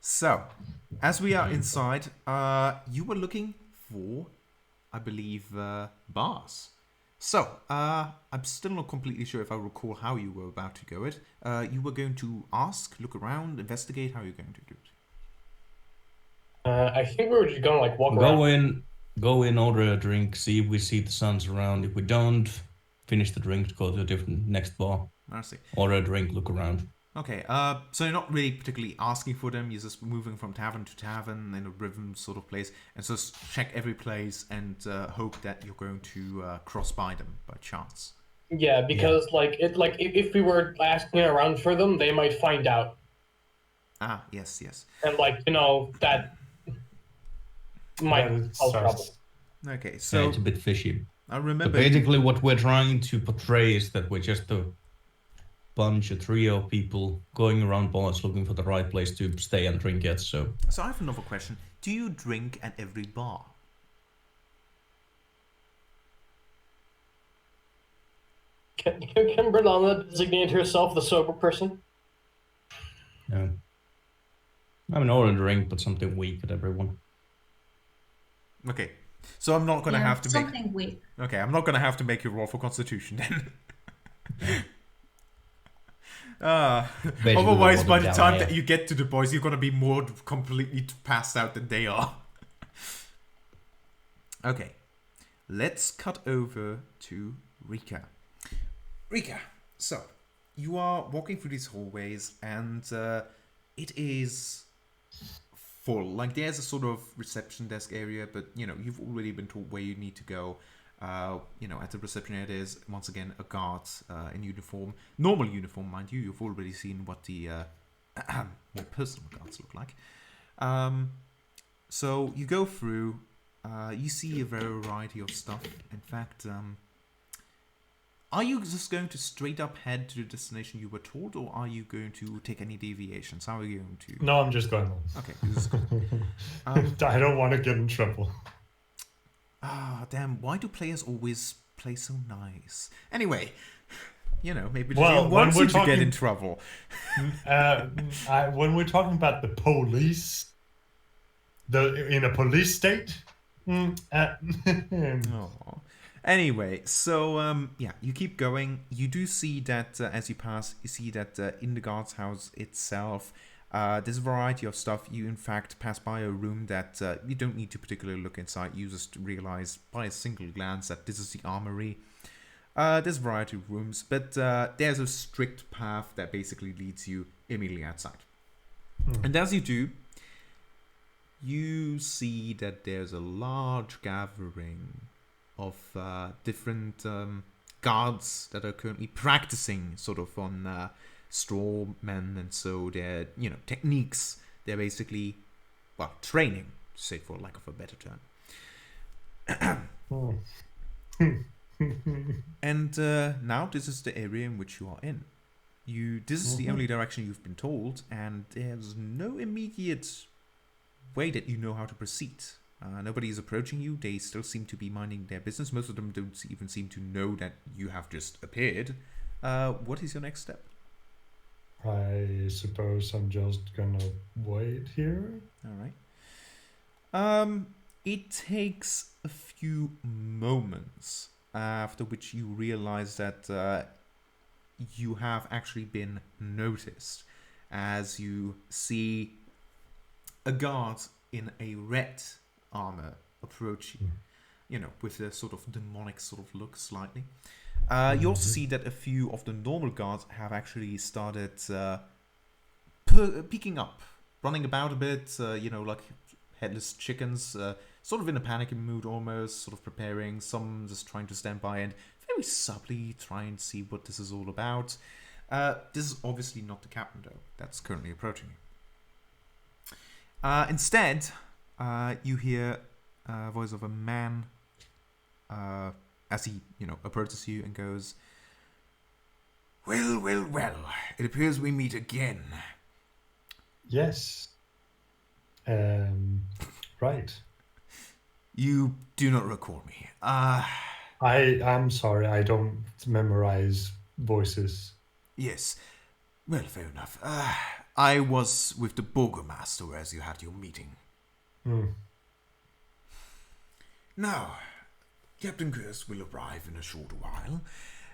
So, as we are inside, you were looking for, I believe, bars. So, I'm still not completely sure if I recall how you were about to go it. You were going to ask, look around, investigate. How are you going to do it? I think we were just gonna walk Go around. in, go in, order a drink, see if we see the sons around. If we don't, finish the drink, go to a different next bar. I see. Order a drink, look around. Okay, so you're not really particularly asking for them. You're just moving from tavern to tavern in a rhythm sort of place, and so check every place and hope that you're going to cross by them by chance. Yeah, because if we were asking around for them, they might find out, Ah, yes, yes. and that might That cause starts. trouble. Okay, Yeah, so it's a bit fishy. I So remember. basically, what we're trying to portray is that we're just a trio of people going around bars looking for the right place to stay and drink at. So So I have another question. Do you drink at every bar? Can Bernala designate herself the sober person? yeah, I mean, order a drink, but something weak at everyone. Okay, so I'm not gonna have to make. something weak. Okay, I'm not gonna have to make you roll for Constitution then. Otherwise, by the time that you get to the boys, you're gonna be more completely passed out than they are. Okay, let's cut over to Rika. Rika, so you are walking through these hallways, and it is full. Like there's a sort of reception desk area, but you've already been told where you need to go. At the reception area, there's once again a guard in uniform, normal uniform, mind you. You've already seen what the more personal guards look like. So you go through. You see a variety of stuff. In fact, are you just going to straight up head to the destination you were told, or are you going to take any deviations? How are you going to? No, I'm just going on. Okay, this is cool. I don't want to get in trouble. Ah, damn, why do players always play so nice? Anyway, maybe they Well, want when you we're to get in talking- trouble. When we're talking about the police, in a police state. Oh. Anyway, so you keep going. You do see that as you pass, you see that in the guard's house itself, there's a variety of stuff. You in fact pass by a room that you don't need to particularly look inside. You just realize by a single glance that this is the armory. There's a variety of rooms, but there's a strict path that basically leads you immediately outside. And as you do, you see that there's a large gathering of different guards that are currently practicing sort of on straw men, and so their techniques, they're basically training, to say for lack of a better term. And now this is the area in which you are in. This is the only direction you've been told, and there's no immediate way that you know how to proceed. Nobody is approaching you. They still seem to be minding their business. Most of them don't even seem to know that you have just appeared. What is your next step? I suppose I'm just gonna wait here. All right. It takes a few moments after which you realize that you have actually been noticed, as you see a guard in a red armor approach you, with a sort of demonic sort of look slightly. You also see that a few of the normal guards have actually started peeking up, running about a bit, like headless chickens, sort of in a panicky mood almost, sort of preparing, some just trying to stand by and very subtly try and see what this is all about. This is obviously not the captain, though, that's currently approaching you. Instead, you hear a voice of a man as he, approaches you and goes, "Well, well, well, it appears we meet again." Yes. Right. You do not recall me. I'm sorry, I don't memorize voices. Yes. Well, fair enough. I was with the Burgomaster as you had your meeting. Now, Captain CoS will arrive in a short while.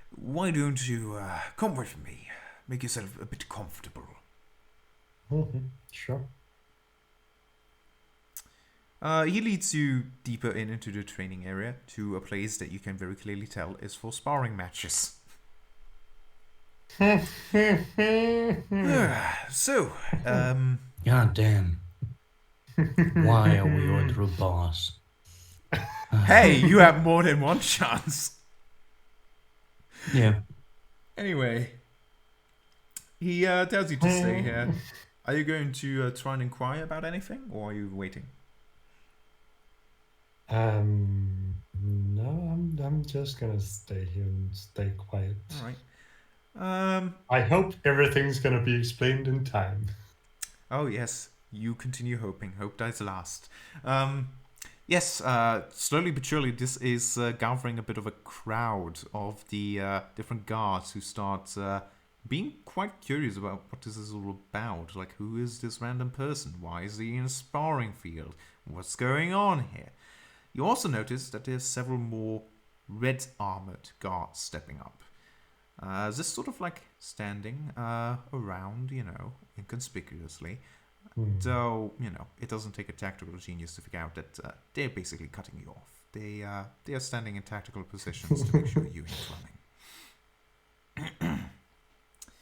Why don't you come with me? Make yourself a bit comfortable. Sure. He leads you deeper into the training area to a place that you can very clearly tell is for sparring matches. So, God damn. Why are we going through bars? hey, you have more than one chance. Yeah. Anyway, he tells you to stay here. Are you going to try and inquire about anything, or are you waiting? No, I'm just gonna stay here and stay quiet. All right. I hope everything's gonna be explained in time. Oh yes, you continue hoping. Hope dies last. Yes, slowly but surely, this is gathering a bit of a crowd of the different guards who start being quite curious about what this is all about. Like, who is this random person? Why is he in a sparring field? What's going on here? You also notice that there's several more red armored guards stepping up. Just sort of like standing around, inconspicuously. Though, it doesn't take a tactical genius to figure out that they're basically cutting you off. They are standing in tactical positions to make sure you ain't running.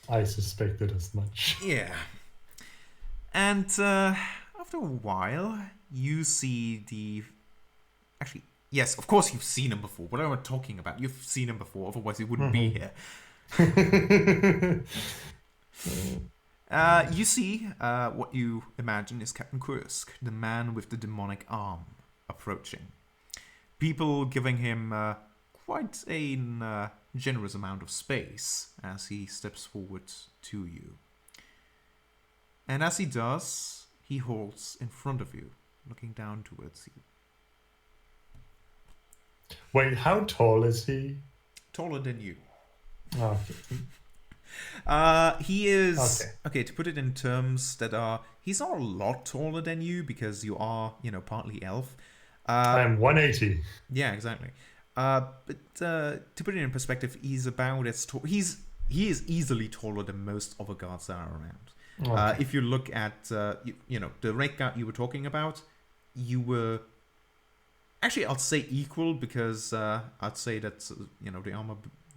I suspected as much. Yeah. And after a while, you see the... Actually, yes, of course you've seen him before. What am I talking about? You've seen him before, otherwise he wouldn't be here. You see what you imagine is Captain CoS, the man with the demonic arm, approaching. People giving him quite a generous amount of space as he steps forward to you. And as he does, he halts in front of you, looking down towards you. Wait, how tall is he? Taller than you. Oh, He is okay. To put it in terms that are, he's not a lot taller than you because you are, partly elf. I'm 180. Yeah, exactly. But to put it in perspective, he's about as tall. He is easily taller than most other guards that are around. Okay. If you look at the rank guard you were talking about, you were actually, I'd say equal because I'd say that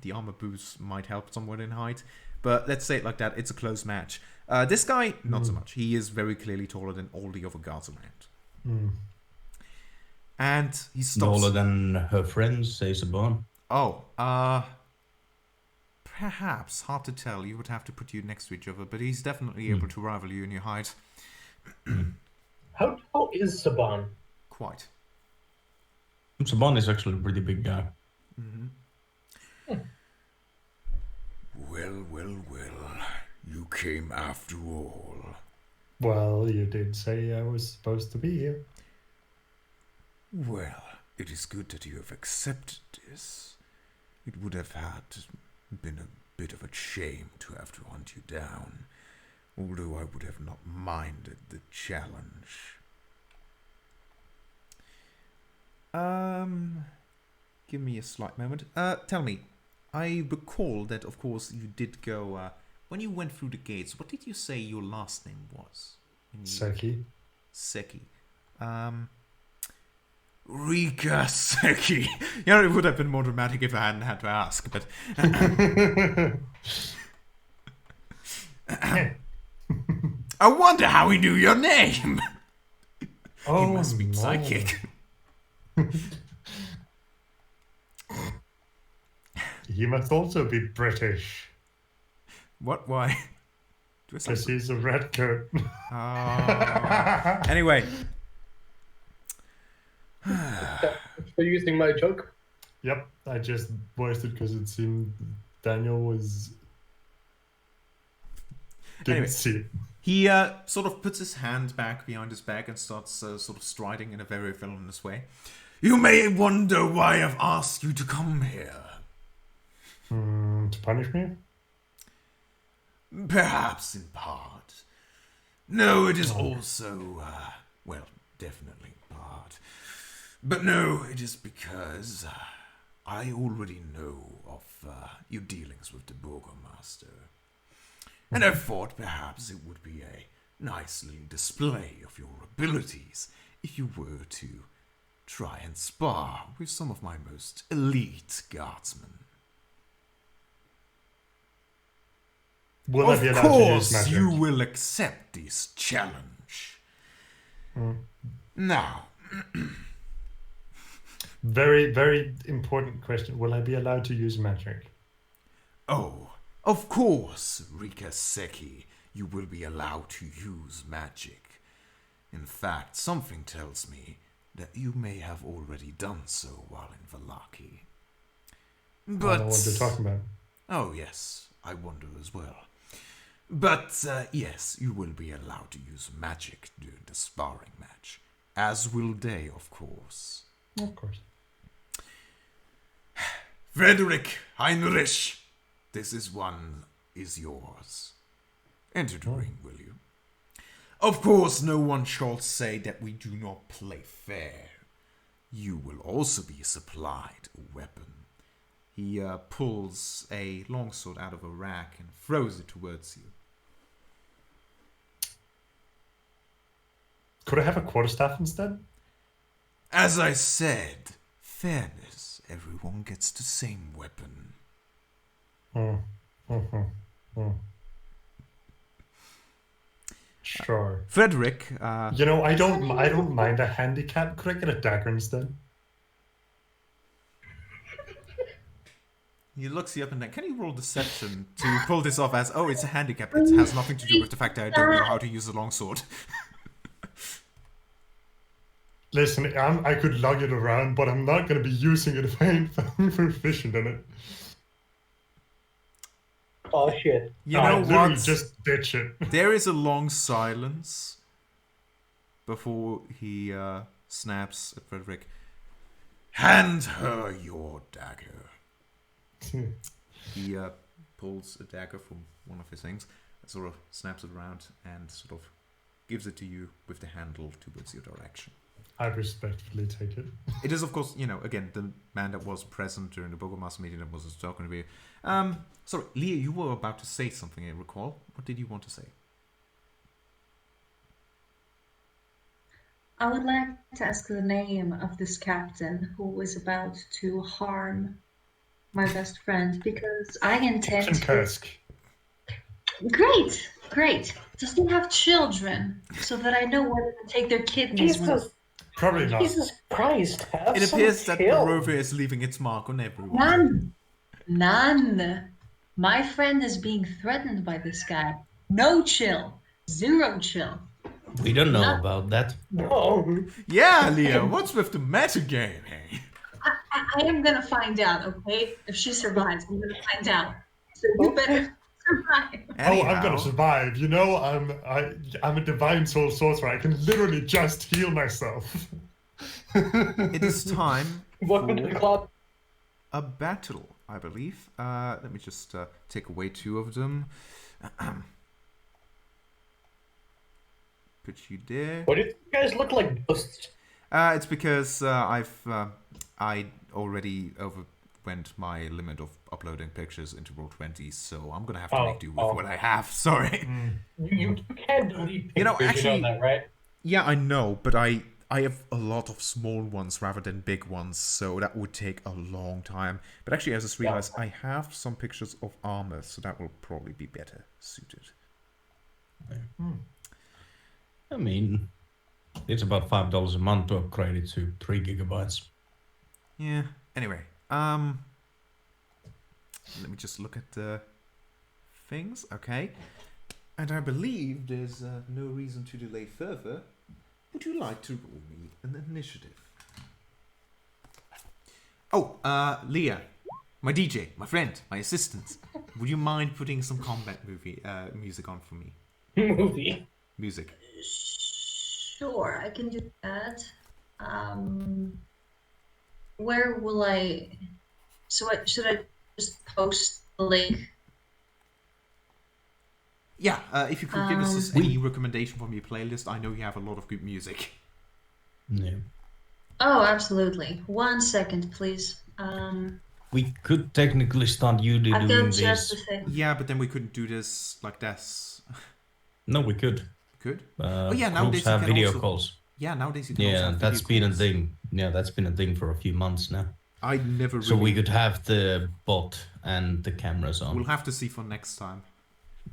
the armor boost might help somewhat in height. But let's say it like that. It's a close match. This guy, not so much. He is very clearly taller than all the other guards around. And he stops. Taller than her friends, says Saban. Oh, perhaps. Hard to tell. You would have to put you next to each other. But he's definitely able to rival you in your height. How tall is Saban? Quite. Saban is actually a pretty big guy. Well, well, well. You came after all. Well, you did say I was supposed to be here. Well, it is good that you have accepted this. It would have been a bit of a shame to have to hunt you down, although I would have not minded the challenge. Give me a slight moment. Tell me, I recall that, of course, you did go, when you went through the gates, what did you say your last name was? Seki. Seki. Rika Seki. It would have been more dramatic if I hadn't had to ask, but... I wonder how he knew your name! Oh, He must be no. psychic. He must also be British, What? Why? Do I sound because he's a redcoat. Anyway. For using my joke? Yep, I just voiced it because it seemed Daniel was... Didn't Anyway. see it. He sort of puts his hand back behind his back and starts sort of striding in a very villainous way. You may wonder why I've asked you to come here. To punish me? Perhaps in part. No, it is Oh. also, well, definitely part. But no, it is because I already know of your dealings with the Burgomaster. And I thought perhaps it would be a nice little display of your abilities if you were to try and spar with some of my most elite guardsmen. Will I Of be allowed to use course, magic? you will accept this challenge. Now, Very, very important question. Will I be allowed to use magic? oh, of course, Rika Seki, you will be allowed to use magic. In fact, something tells me that you may have already done so while in Valaki. I But don't know what you're talking about. oh yes, I wonder as well. But yes, you will be allowed to use magic during the sparring match, as will they, of course. Of course. Frederick Heinrich, this is yours. Enter the ring, will you? Of course, no one shall say that we do not play fair. You will also be supplied a weapon. He pulls a longsword out of a rack and throws it towards you. Could I have a quarterstaff instead? As I said, fairness. Everyone gets the same weapon. Sure. Frederick, You know, I don't mind a handicap. Could I get a dagger instead? he looks you up and down. Can you roll deception to pull this off as, oh, it's a handicap. It has nothing to do with the fact that I don't know how to use a longsword. Listen, I could lug it around, but I'm not going to be using it if I ain't proficient in it. Oh shit. You I know literally what? just ditch it. There is a long silence before he snaps at Frederick. Hand her your dagger. He pulls a dagger from one of his things, sort of snaps it around, and sort of gives it to you with the handle towards your direction. I respectfully take it. It is, of course, you know, again, the man that was present during the Burgomaster meeting that was talking to you. Sorry, Leah, you were about to say something, I recall. What did you want to say? I would like to ask the name of this captain who was about to harm my best friend, because I intend Captain to... Kursk. Great. Does he have children so that I know where to take their kidneys with? Jesus, Probably not. Jesus Christ. Have It some appears that chill. Barovia is leaving its mark on everyone. None. My friend is being threatened by this guy. No chill. Zero chill. We don't know Not- about that. No. Yeah, Leah, what's with the metagame, hey? I am gonna find out, okay? If she survives, I'm gonna find out. So you better survive. Oh, I'm gonna survive. You know, I'm a divine soul sorcerer. I can literally just heal myself. It is time Welcome to the for club. a battle, I believe. Let me just take away two of them. Put you there. What do you guys look like ghosts? It's because I already overwent my limit of uploading pictures into Roll20, so I'm gonna have to make do with what I have. Sorry. You can delete You know, pictures, actually- you know that, right? Yeah, I know, but I have a lot of small ones rather than big ones, so that would take a long time. But actually, I just realized I have some pictures of armor, so that will probably be better suited. I mean, it's about $5 a month to upgrade it to 3 gigabytes. Yeah. Anyway, let me just look at the things. Okay. And I believe there's no reason to delay further. Would you like to roll me an initiative? Oh, Leah, my DJ, my friend, my assistant. Would you mind putting some combat music on for me? Movie. Music. Sure, I can do that. Where will I... So should I just post the link? Yeah, if you could give us any recommendation from your playlist, I know you have a lot of good music. Yeah. Oh, absolutely. 1 second, please. We could technically start Yuli I've doing got just the this. thing. Yeah, but then we couldn't do this like this. No, we could. Could? Oh yeah, groups nowadays you have can video also- calls. Yeah, nowadays you can also Yeah, have that's video been calls. a thing. Yeah, that's been a thing for a few months now. I never really... So we could have the bot and the cameras on. We'll have to see for next time.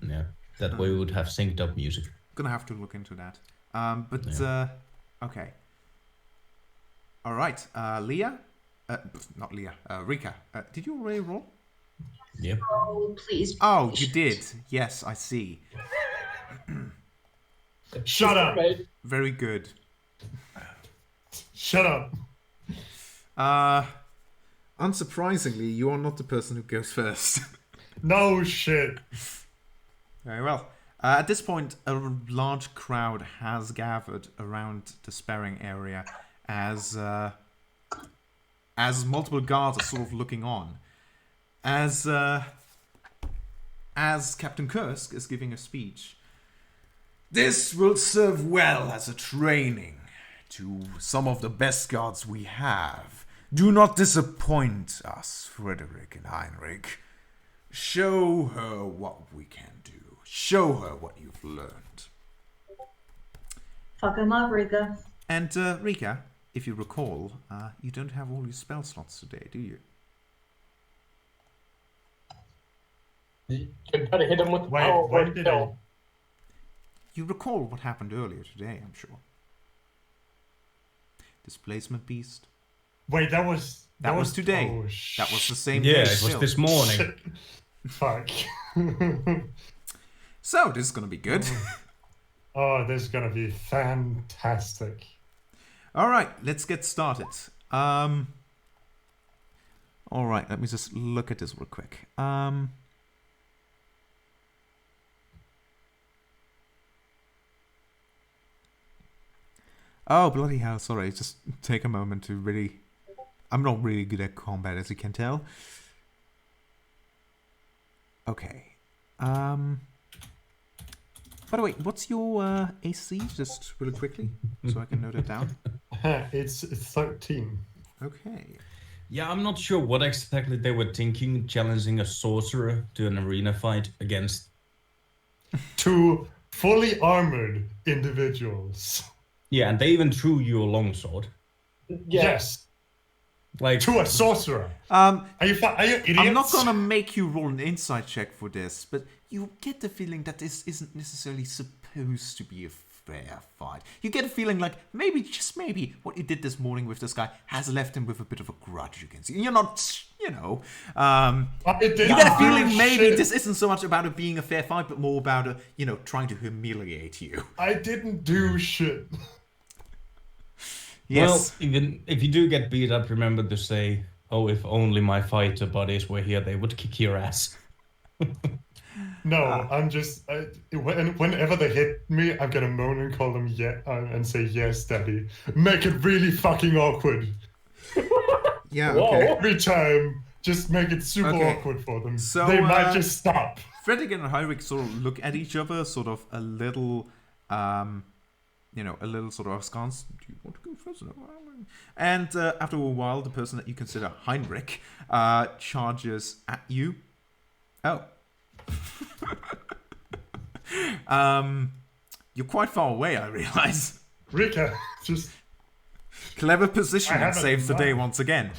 Yeah, that way we would have synced up music. Gonna have to look into that. Okay. All right, Leah? Not Leah, Rika. Did you already roll? Yep. Oh, please. Oh, you did. Yes, I see. Shut up! Very good. Shut up! Unsurprisingly, you are not the person who goes first. No shit. Very well. At this point, a large crowd has gathered around the sparring area as multiple guards are sort of looking on. As Captain Kursk is giving a speech. This will serve well as a training to some of the best guards we have. Do not disappoint us, Frederick and Heinrich. Show her what we can do. Show her what you've learned. Fuck him up, Rika. And Rika, if you recall, you don't have all your spell slots today, do you? You gotta hit him with the Wait, power when word did kill. You recall what happened earlier today, I'm sure. Displacement beast. Wait, that was today. Oh, That was the same Yeah, day. it was still. this morning. shit. Fuck. So this is gonna be good. Oh, this is gonna be fantastic. All right, let's get started. All right, let me just look at this real quick. Oh, bloody hell, sorry. Just take a moment to really... I'm not really good at combat, as you can tell. Okay. By the way, what's your AC? Just really quickly, so I can note it down. It's 13. Okay. Yeah, I'm not sure what exactly they were thinking, challenging a sorcerer to an arena fight against... 2 fully armored individuals. Yeah, and they even threw you a longsword. Yes. Like, To a sorcerer. Um, Are you idiots? I'm not gonna make you roll an insight check for this, but you get the feeling that this isn't necessarily supposed to be a fair fight. You get a feeling like maybe, just maybe, what you did this morning with this guy has left him with a bit of a grudge against you. You're not, you know. I didn't You get a do feeling maybe shit. this isn't so much about it being a fair fight, but more about trying to humiliate you. I didn't do shit. Yes. Well, even if you do get beat up, remember to say, "Oh, if only my fighter buddies were here, they would kick your ass." No, I'm just whenever they hit me, I'm gonna moan and call them and say yes, daddy. Make it really fucking awkward Yeah. Whoa. Okay. every time. Just make it super Okay. awkward for them. So, they might just stop. Frederick and Heinrich sort of look at each other, sort of a little, a little sort of askance. Do you want to go first? No. And after a while, the person that you consider Heinrich charges at you. Oh. You're quite far away, I realize. Rika, just Clever I positioning have it saves the in day mind. once again.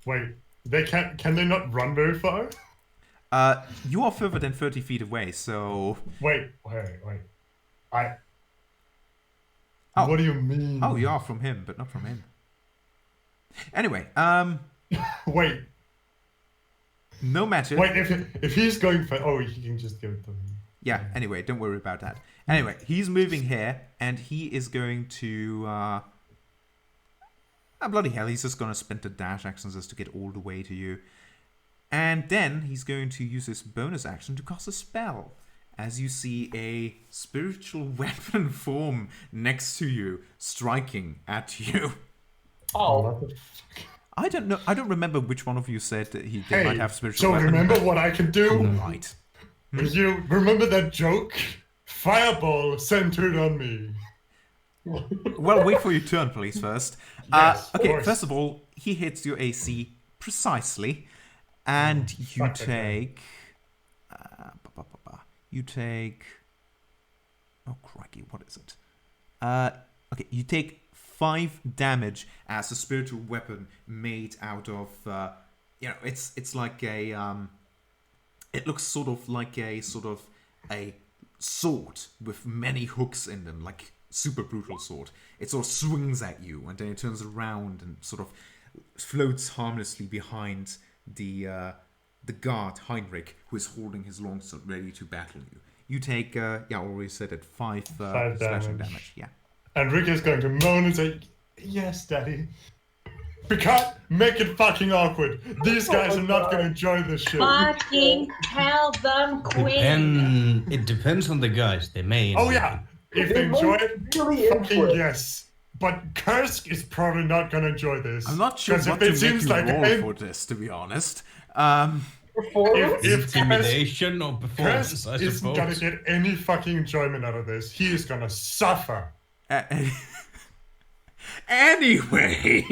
wait. They can't. Can they not run very far? You are further than 30 feet away, so... Wait. I. Oh. What do you mean? Oh, you are from him, but not from him. Anyway, Wait. no matter. Wait. If he's going for, he can just give it to me. Yeah, anyway, don't worry about that. Anyway, he's moving here, and he is going to... bloody hell, he's just going to spend the dash actions just to get all the way to you. And then he's going to use his bonus action to cast a spell. As you see a spiritual weapon form next to you, striking at you. Oh, What the fuck? I don't know. I don't remember which one of you said that they Hey, might have spiritual so weapon. remember what I can do? Right. You remember that joke? Fireball centered on me. Well, wait for your turn, please, first. Yes, of Okay, course. first of all, he hits your AC precisely, and you fuck that guy. take... you take... Oh, crikey, what is it? Okay, you take 5 damage as a spiritual weapon made out of... it's like a... it looks sort of like a sword with many hooks in them, like super brutal sword. It sort of swings at you, and then it turns around and sort of floats harmlessly behind the guard Heinrich, who is holding his longsword ready to battle you. You take, I already said it, 5 slashing damage. Yeah. And Rick is going to moan and say, "Yes, Daddy." Because make it fucking awkward. These guys are not going to enjoy this shit. Fucking tell them quick. It depends on the guys. They may. Oh yeah, if they enjoy it, Really into fucking it. yes. But Kursk is probably not going to enjoy this. I'm not sure 'Cause what if to it seems make you like roll for this, to be honest. Performance? if Intimidation or performance, Kursk I isn't going to suppose. get any fucking enjoyment out of this, he is going to suffer. Anyway,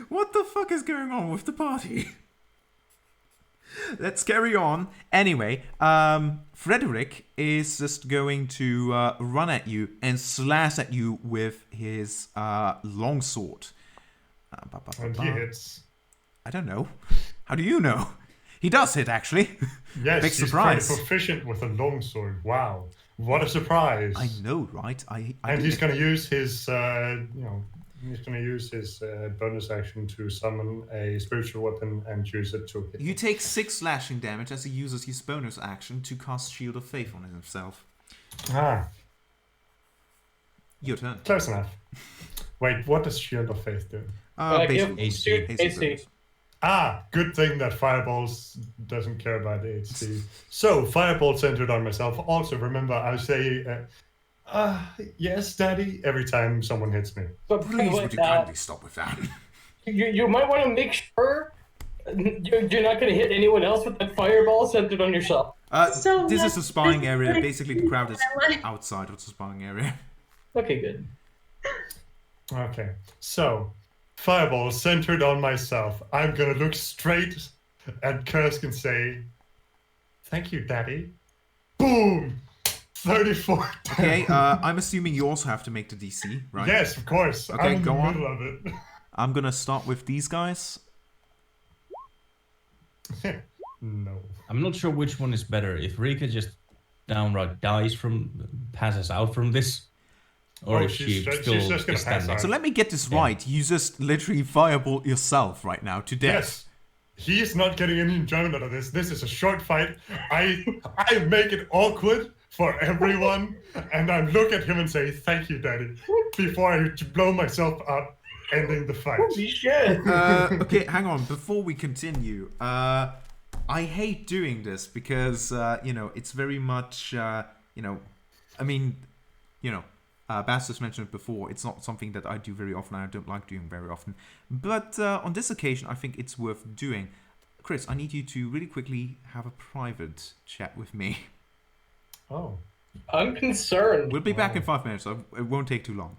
what the fuck is going on with the party? Let's carry on. Anyway, Frederick is just going to run at you and slash at you with his longsword. And he hits. I don't know. How do you know? He does hit, actually. Yes, Big he's surprise. pretty proficient with a longsword. Wow. What a surprise. I know, right? I And did he's it. going to use his, he's going to use his bonus action to summon a spiritual weapon and use it to hit. You take 6 slashing damage as he uses his bonus action to cast Shield of Faith on himself. Ah, Your turn. close enough. Wait, what does Shield of Faith do? Basically, give shoot AC. bonus. Ah, good thing that Fireballs doesn't care about the HC. So, Fireball centered on myself. Also, remember, I say, yes, Daddy, every time someone hits me. But Please, would you kindly stop with that? you might want to make sure you're not going to hit anyone else with that fireball centered on yourself. So This is a spying this- area. this- Basically, the crowd is I like- outside of the spying area. Okay, good. Okay, so, Fireball centered on myself. I'm gonna look straight at Kursk and say, "Thank you, Daddy." Boom! 34. Okay, I'm assuming you also have to make the DC, right? Yes, of course. Okay, I'm in go the on. middle of it. I'm gonna start with these guys. No. I'm not sure which one is better. If Rika just downright passes out from this, or if she's she just still gonna is pass standing. out. So let me get this right. You just literally firebolt yourself right now to death. Yes. He is not getting any enjoyment out of this. This is a short fight. I make it awkward for everyone, and I look at him and say, "Thank you, Daddy," before I blow myself up, ending the fight. Holy shit. Okay, hang on. Before we continue, I hate doing this because, it's very much, Bastos mentioned it before. It's not something that I do very often. I don't like doing very often. But on this occasion, I think it's worth doing. Chris, I need you to really quickly have a private chat with me. Oh. I'm concerned. We'll be back in 5 minutes, so it won't take too long.